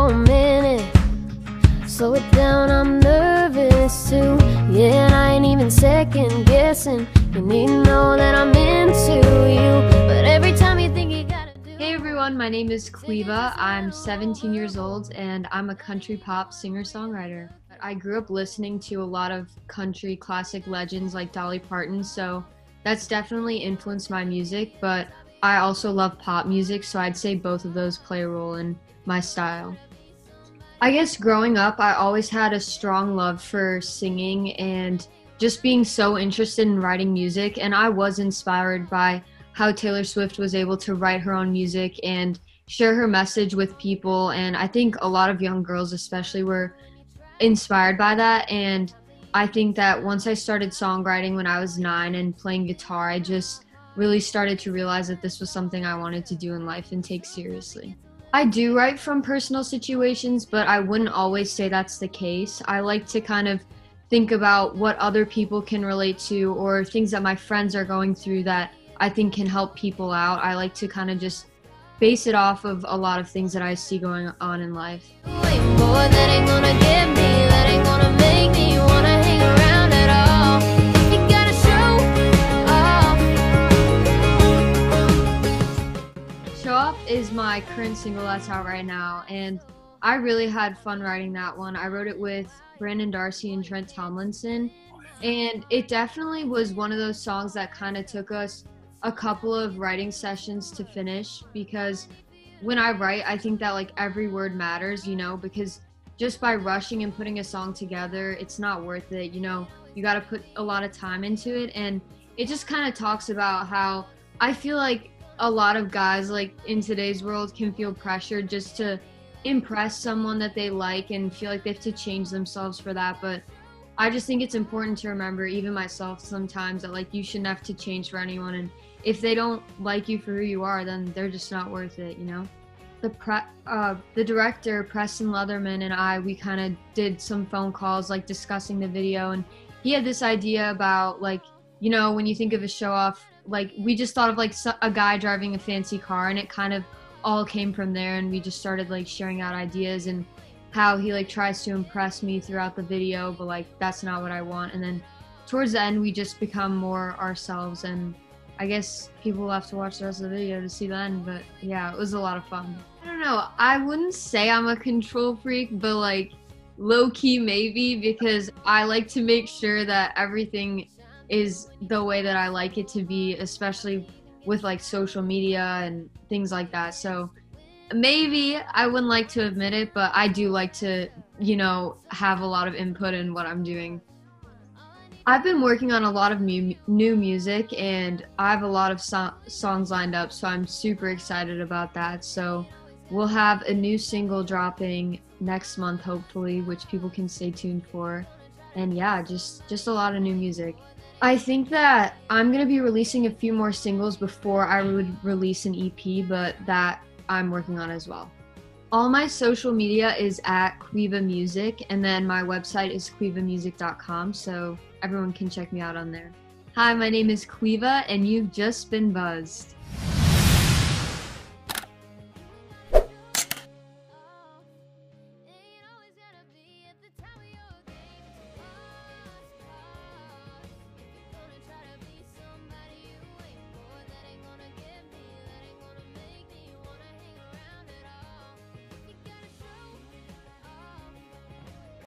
for a minute. Slow it down, I'm nervous too. Yeah, and I ain't even second guessing. You need to know that I'm into you, but every time you think you gotta do. Hey everyone, my name is Queeva. I'm 17 years old and I'm a country pop singer-songwriter. I grew up listening to a lot of country classic legends like Dolly Parton, so that's definitely influenced my music, but I also love pop music, so I'd say both of those play a role in my style. I guess growing up, I always had a strong love for singing and just being so interested in writing music, and I was inspired by how Taylor Swift was able to write her own music and share her message with people, and I think a lot of young girls especially were inspired by that. And I think that once I started songwriting when I was 9 and playing guitar, I just really started to realize that this was something I wanted to do in life and take seriously. I do write from personal situations, but I wouldn't always say that's the case. I like to kind of think about what other people can relate to or things that my friends are going through that I think can help people out. I like to kind of just base it off of a lot of things that I see going on in life. Wait, boy, that ain't gonna get me, that ain't gonna make me wanna hang around at all. You gotta show off. Show Off is my current single that's out right now, and I really had fun writing that one. I wrote it with Brandon Darcy and Trent Tomlinson, and it definitely was one of those songs that kind of took us a couple of writing sessions to finish, because when I write, I think that like every word matters, because just by rushing and putting a song together, it's not worth it. You got to put a lot of time into it, and it just kind of talks about how I feel like a lot of guys like in today's world can feel pressured just to impress someone that they like and feel like they have to change themselves for that. But I just think it's important to remember, even myself sometimes, that like you shouldn't have to change for anyone, and if they don't like you for who you are, then they're just not worth it. The director Preston Leatherman and we kind of did some phone calls like discussing the video, and he had this idea about like, when you think of a show off, like we just thought of like a guy driving a fancy car, and it kind of all came from there, and we just started like sharing out ideas and how he like tries to impress me throughout the video, but like that's not what I want. And then towards the end we just become more ourselves, and I guess people will have to watch the rest of the video to see the end. But yeah, it was a lot of fun. I don't know, I wouldn't say I'm a control freak, but like low-key maybe, because I like to make sure that everything is the way that I like it to be, especially with like social media and things like that. So maybe I wouldn't like to admit it, but I do like to, have a lot of input in what I'm doing. I've been working on a lot of new music, and I have a lot of songs lined up, so I'm super excited about that. So we'll have a new single dropping next month, hopefully, which people can stay tuned for. And yeah, just a lot of new music. I think that I'm going to be releasing a few more singles before I would release an EP, but that I'm working on as well. All my social media is at Queeva Music, and then my website is queevamusic.com, so everyone can check me out on there. Hi, my name is Queeva, and you've just been buzzed.